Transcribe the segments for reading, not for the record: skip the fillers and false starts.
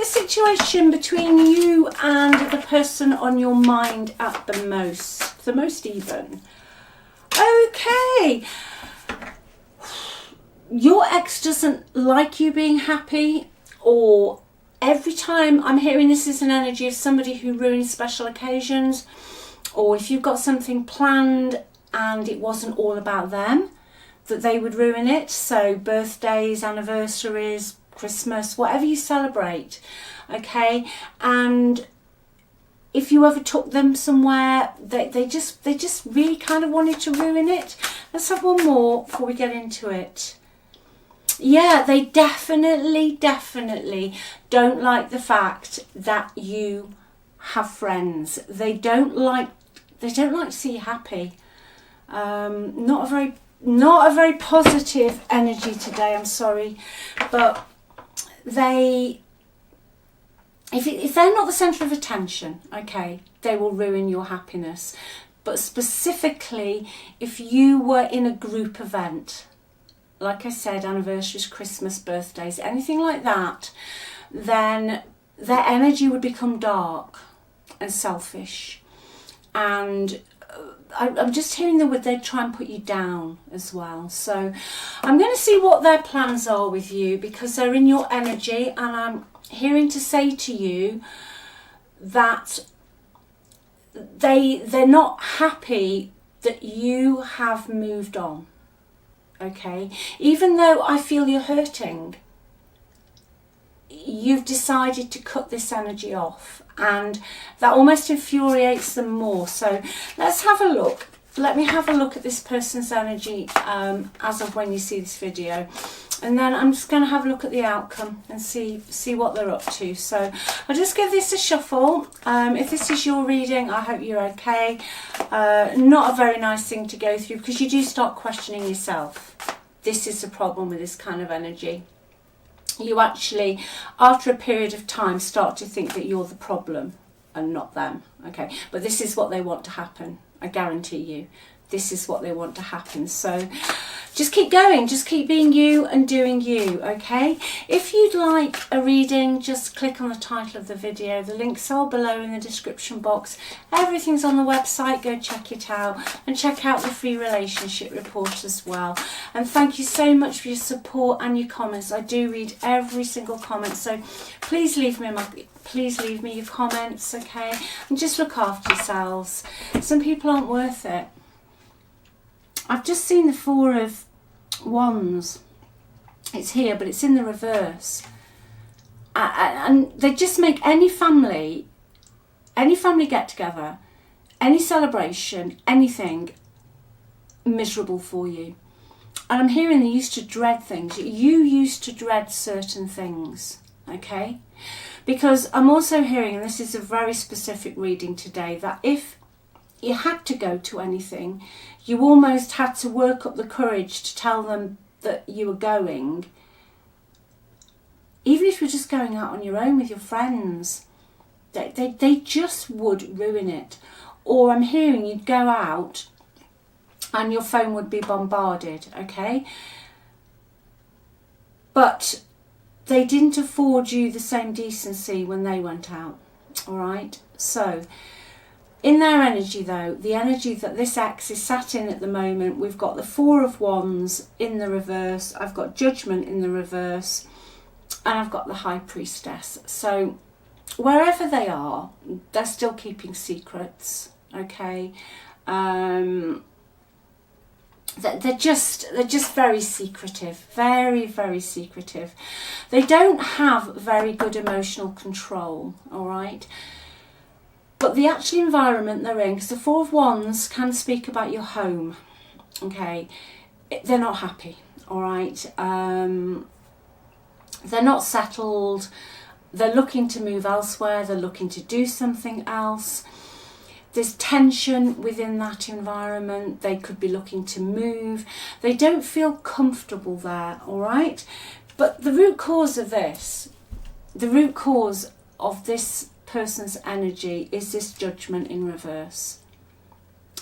the situation between you and the person on your mind at the most even. Okay. Your ex doesn't like you being happy, or every time I'm hearing this is an energy of somebody who ruins special occasions, or if you've got something planned and it wasn't all about them, that they would ruin it. So birthdays, anniversaries, Christmas, whatever you celebrate, okay? And if you ever took them somewhere, they just really kind of wanted to ruin it. Let's have one more before we get into it. Yeah, they definitely don't like the fact that you have friends. They don't like to see you happy. Not a very positive energy today, I'm sorry, but if they're not the centre of attention, okay, they will ruin your happiness. But specifically, if you were in a group event, like I said, anniversaries, Christmas, birthdays, anything like that, then their energy would become dark and selfish. And I'm just hearing the word they'd try and put you down as well. So I'm going to see what their plans are with you, because they're in your energy, and I'm hearing to say to you that they're not happy that you have moved on. Okay, even though I feel you're hurting, you've decided to cut this energy off, and that almost infuriates them more. So let's have a look. Let me have a look at this person's energy as of when you see this video, and then I'm just going to have a look at the outcome and see what they're up to. So I'll just give this a shuffle. If this is your reading, I hope you're okay. Not a very nice thing to go through, because you do start questioning yourself. This is the problem with this kind of energy. You actually, after a period of time, start to think that you're the problem and not them. Okay, but this is what they want to happen. I guarantee you, this is what they want to happen. So just keep going, just keep being you and doing you, okay? If you'd like a reading, just click on the title of the video. The links are below in the description box. Everything's on the website, go check it out, and check out the free relationship report as well. And thank you so much for your support and your comments. I do read every single comment, so please leave me your comments, okay? And just look after yourselves. Some people aren't worth it. I've just seen the Four of Wands. It's here, but it's in the reverse. And they just make any family get together, any celebration, anything miserable for you. And I'm hearing they used to dread things. You used to dread certain things, okay? Because I'm also hearing, and this is a very specific reading today, that if you had to go to anything, you almost had to work up the courage to tell them that you were going. Even if you're just going out on your own with your friends, they just would ruin it. Or I'm hearing you'd go out and your phone would be bombarded, okay? But they didn't afford you the same decency when they went out, all right? So in their energy, though, the energy that this ex is sat in at the moment, we've got the Four of Wands in the reverse, I've got Judgment in the reverse, and I've got the High Priestess. So wherever they are, they're still keeping secrets, okay? They're just very secretive, very secretive. They don't have very good emotional control, all right? But the actual environment they're in, because the Four of Wands can speak about your home, okay? They're not happy, all right? They're not settled. They're looking to move elsewhere. They're looking to do something else. There's tension within that environment. They could be looking to move. They don't feel comfortable there, all right? But the root cause of this person's energy is this Judgment in reverse.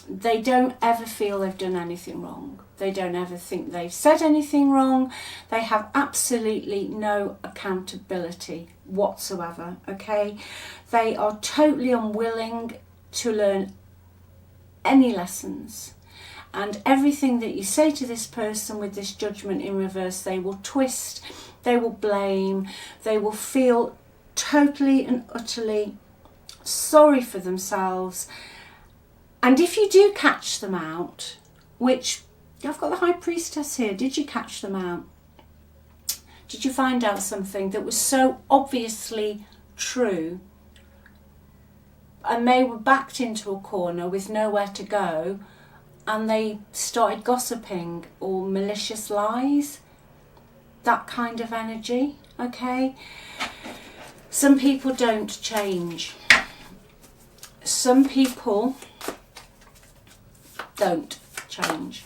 They don't ever feel they've done anything wrong. They don't ever think they've said anything wrong. They have absolutely no accountability whatsoever, okay? They are totally unwilling to learn any lessons. And everything that you say to this person with this judgment in reverse, they will twist, they will blame, they will feel totally and utterly sorry for themselves. And if you do catch them out, which I've got the High Priestess here, did you catch them out? Did you find out something that was so obviously true, and they were backed into a corner with nowhere to go, and they started gossiping or malicious lies? That kind of energy, okay? Some people don't change. Some people don't change.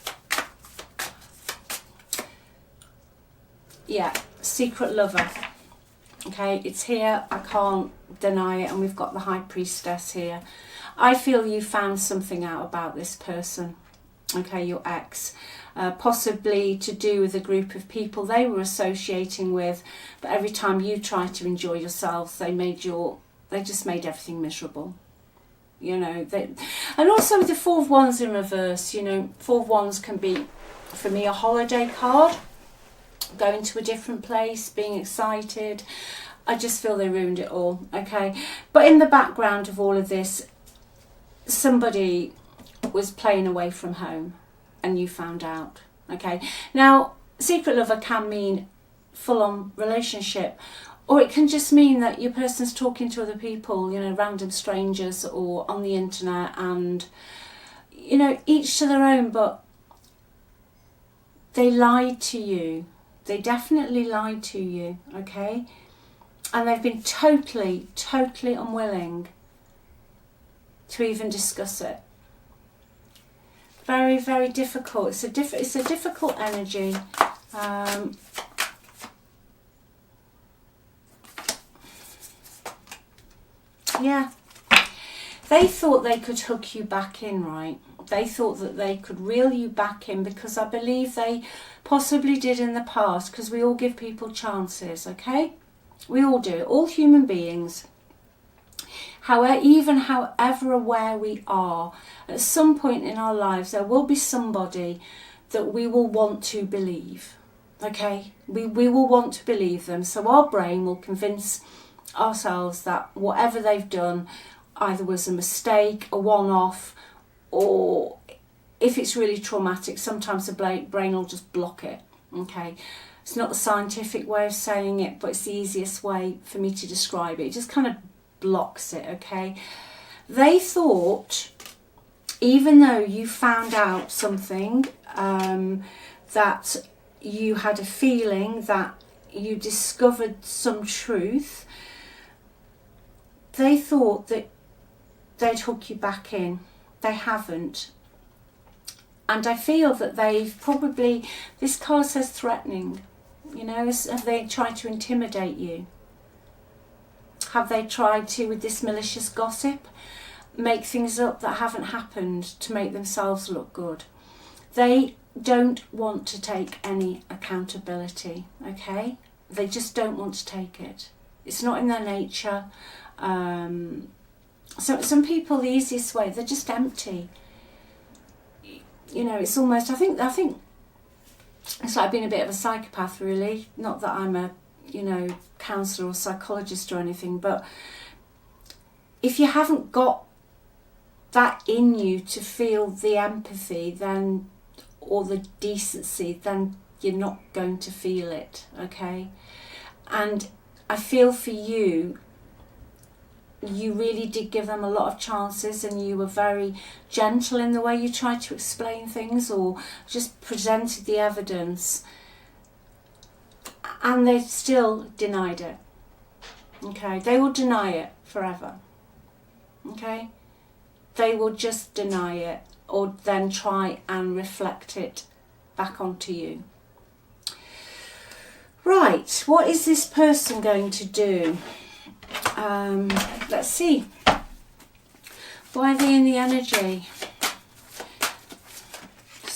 Yeah, secret lover. Okay, it's here, I can't deny it, and we've got the High Priestess here. I feel you found something out about this person, okay, your ex, possibly to do with a group of people they were associating with, but every time you tried to enjoy yourselves, they just made everything miserable. You know, and also with the Four of Wands in reverse, you know, Four of Wands can be, for me, a holiday card. Going to a different place, being excited. I just feel they ruined it all, okay? But in the background of all of this, somebody was playing away from home and you found out, okay? Now, secret lover can mean full-on relationship, or it can just mean that your person's talking to other people, you know, random strangers or on the internet, and, you know, each to their own, but they lied to you. They definitely lied to you, okay? And they've been totally, totally unwilling to even discuss it. Very, very difficult. It's a difficult energy. Yeah. They thought they could hook you back in, right? They thought that they could reel you back in, because I believe they possibly did in the past, because we all give people chances, okay? We all do, all human beings. However aware we are, at some point in our lives there will be somebody that we will want to believe, okay? We will want to believe them, so our brain will convince ourselves that whatever they've done either was a mistake, a one-off, or if it's really traumatic, sometimes the brain will just block it, okay? It's not the scientific way of saying it, but it's the easiest way for me to describe it. It just kind of blocks it, okay? They thought, even though you found out something, that you had a feeling, that you discovered some truth, they thought that they'd hook you back in. They haven't. And I feel that they've probably, this card says threatening, you know, have they tried to intimidate you? Have they tried to, with this malicious gossip, make things up that haven't happened to make themselves look good? They don't want to take any accountability, okay? They just don't want to take it. It's not in their nature. So some people, the easiest way, they're just empty. You know, it's almost, I think it's like being a bit of a psychopath, really. Not that I'm a, you know, counsellor or psychologist or anything, but if you haven't got that in you to feel the empathy, then, or the decency, then you're not going to feel it, okay? And I feel for you, you really did give them a lot of chances, and you were very gentle in the way you tried to explain things or just presented the evidence, and they still denied it, okay? They will deny it forever, okay? They will just deny it, or then try and reflect it back onto you. Right, what is this person going to do? Let's see. Why are they in the energy?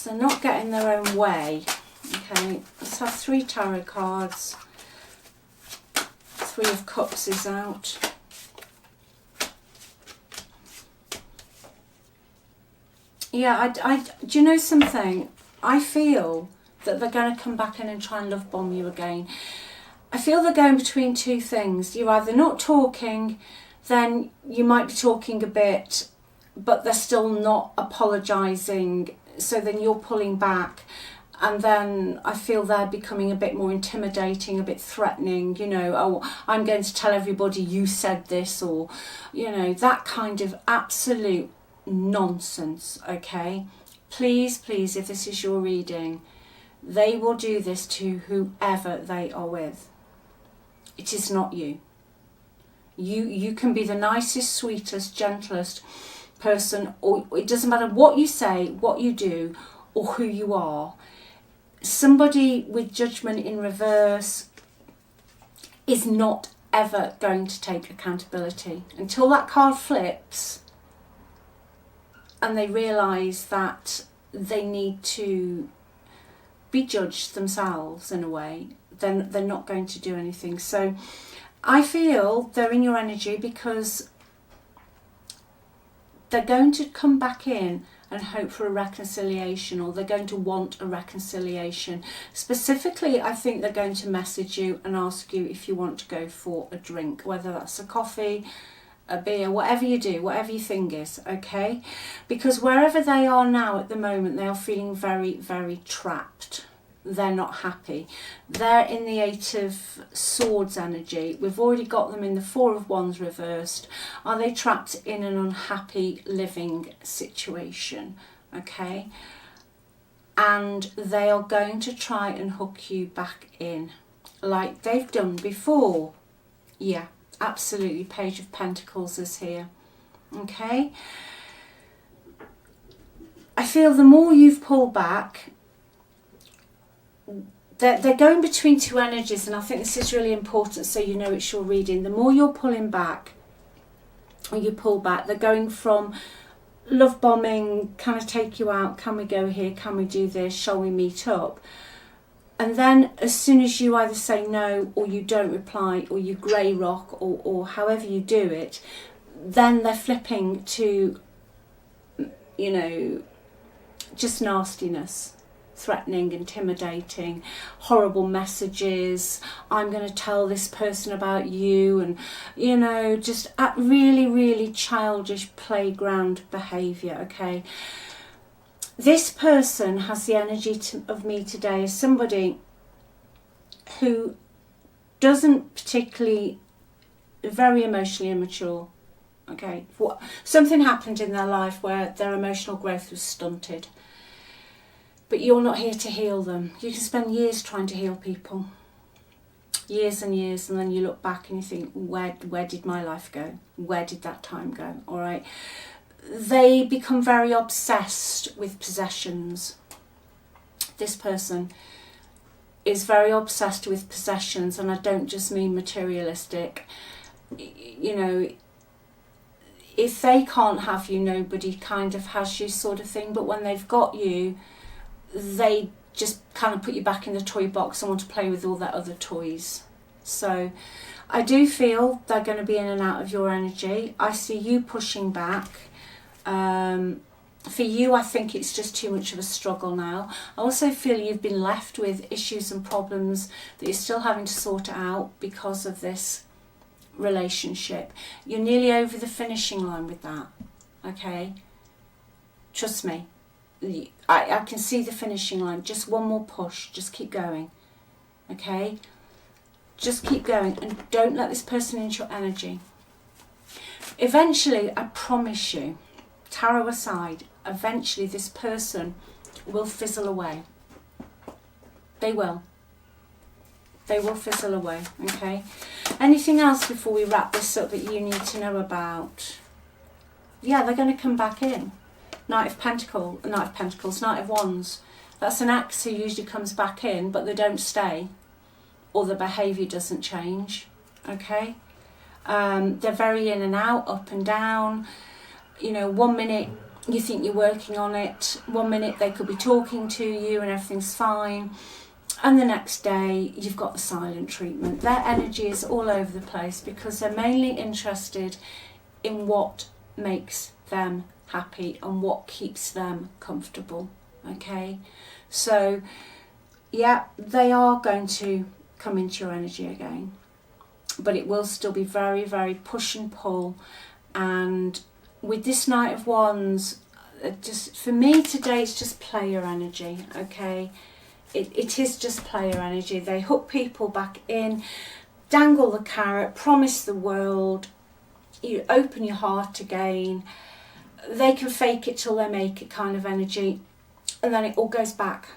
because they're not getting their own way. Okay, let's have 3 tarot cards. 3 of Cups is out. Yeah, do you know something? I feel that they're going to come back in and try and love bomb you again. I feel they're going between 2 things. You're either not talking, then you might be talking a bit, but they're still not apologising. So then you're pulling back. And then I feel they're becoming a bit more intimidating, a bit threatening, you know, oh, I'm going to tell everybody you said this, or, you know, that kind of absolute nonsense, okay? Please, please, if this is your reading, they will do this to whoever they are with. It is not you. You can be the nicest, sweetest, gentlest person, or it doesn't matter what you say, what you do, or who you are. Somebody with judgment in reverse is not ever going to take accountability until that card flips and they realise that they need to be judged themselves in a way. Then they're not going to do anything. So I feel they're in your energy because they're going to come back in and hope for a reconciliation, or they're going to want a reconciliation. Specifically, I think they're going to message you and ask you if you want to go for a drink, whether that's a coffee, a beer, whatever you do, whatever your thing is, okay? Because wherever they are now at the moment, they are feeling very, very trapped. They're not happy. They're in the 8 of Swords energy. We've already got them in the 4 of Wands reversed. Are they trapped in an unhappy living situation? Okay. And they are going to try and hook you back in like they've done before. Yeah, absolutely. Page of Pentacles is here. Okay. I feel the more you've pulled back, they're going between 2 energies, and I think this is really important so you know it's your reading. The more you're pulling back, or you pull back, they're going from love bombing, can I take you out, can we go here, can we do this, shall we meet up? And then as soon as you either say no, or you don't reply, or you grey rock, or however you do it, then they're flipping to, you know, just nastiness. Threatening, intimidating, horrible messages, I'm going to tell this person about you, and you know, just at really, really childish playground behaviour, okay? This person has the energy of me today as somebody who doesn't particularly, very emotionally immature, okay? Something happened in their life where their emotional growth was stunted. But you're not here to heal them. You can spend years trying to heal people. Years and years, and then you look back and you think, where did my life go? Where did that time go? All right. They become very obsessed with possessions. This person is very obsessed with possessions, and I don't just mean materialistic. You know, if they can't have you, nobody kind of has you sort of thing. But when they've got you, they just kind of put you back in the toy box and want to play with all their other toys. So I do feel they're going to be in and out of your energy. I see you pushing back. For you, I think it's just too much of a struggle now. I also feel you've been left with issues and problems that you're still having to sort out because of this relationship. You're nearly over the finishing line with that, okay? Trust me. I can see the finishing line. Just one more push. Just keep going. Okay? Just keep going. And don't let this person into your energy. Eventually, I promise you, tarot aside, eventually this person will fizzle away. They will. They will fizzle away. Okay? Anything else before we wrap this up that you need to know about? Yeah, they're going to come back in. Knight of Pentacles, Knight of Wands. That's an ex who usually comes back in, but they don't stay, or the behaviour doesn't change. Okay, they're very in and out, up and down. You know, 1 minute you think you're working on it. 1 minute they could be talking to you and everything's fine, and the next day you've got the silent treatment. Their energy is all over the place because they're mainly interested in what makes them happy and what keeps them comfortable. Okay, so yeah, they are going to come into your energy again, but it will still be very, very push and pull. And with this Knight of Wands, just for me today, it's just player energy. Okay, it is just player energy. They hook people back in, dangle the carrot, promise the world, you open your heart again. They can fake it till they make it kind of energy, and then it all goes back.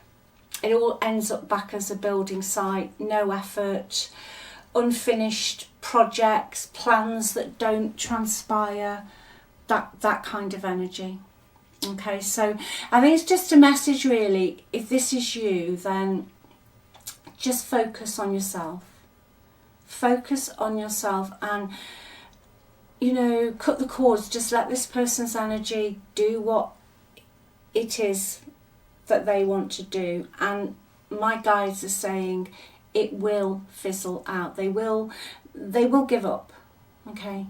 It all ends up back as a building site, no effort, unfinished projects, plans that don't transpire, that kind of energy. Okay, so I think it's just a message really. If this is you, then just focus on yourself. Focus on yourself and, you know, cut the cords. Just let this person's energy do what it is that they want to do. And my guides are saying it will fizzle out. They will give up. Okay,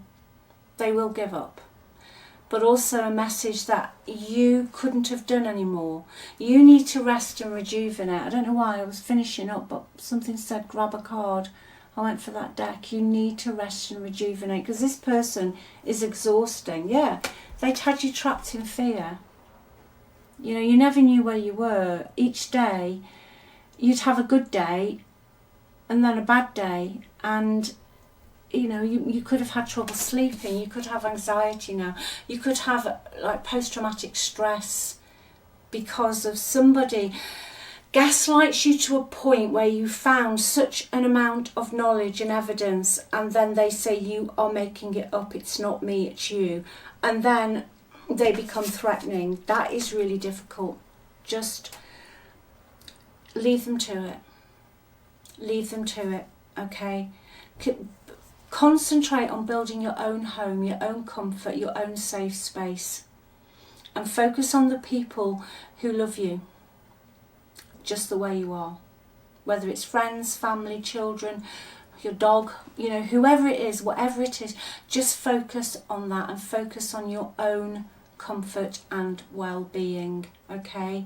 they will give up. But also a message that you couldn't have done anymore. You need to rest and rejuvenate. I don't know why I was finishing up, but something said grab a card. I went for that deck. You need to rest and rejuvenate because this person is exhausting. Yeah, they'd had you trapped in fear. You know, you never knew where you were. Each day, you'd have a good day and then a bad day. And, you know, you could have had trouble sleeping. You could have anxiety now. You could have, like, post-traumatic stress because of somebody gaslights you to a point where you found such an amount of knowledge and evidence, and then they say you are making it up, it's not me, it's you, and then they become threatening. That is really difficult. Just leave them to it. Leave them to it, okay? Concentrate on building your own home, your own comfort, your own safe space, and focus on the people who love you just the way you are, whether it's friends, family, children, your dog, you know, whoever it is, whatever it is, just focus on that and focus on your own comfort and well-being. Okay,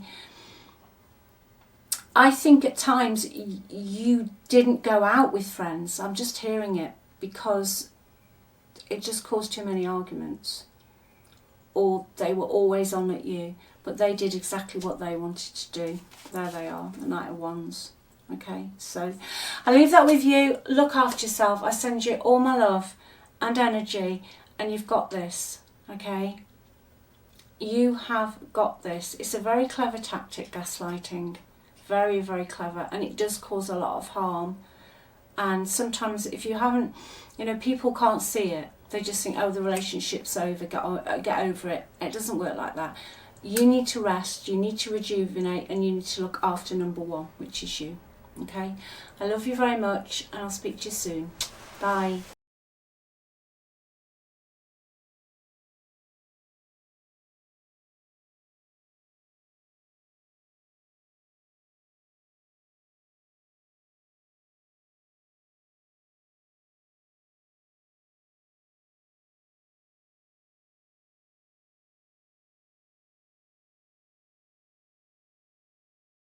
I think at times you didn't go out with friends. I'm just hearing it because it just caused too many arguments, or they were always on at you, but they did exactly what they wanted to do. There they are, the Knight of Wands. Okay, so I leave that with you. Look after yourself. I send you all my love and energy, and you've got this. Okay, you have got this. It's a very clever tactic, gaslighting. Very, very clever, and it does cause a lot of harm. And sometimes if you haven't, you know, people can't see it. They just think, oh, the relationship's over, get over it. It doesn't work like that. You need to rest, you need to rejuvenate, and you need to look after number one, which is you. Okay? I love you very much, and I'll speak to you soon. Bye.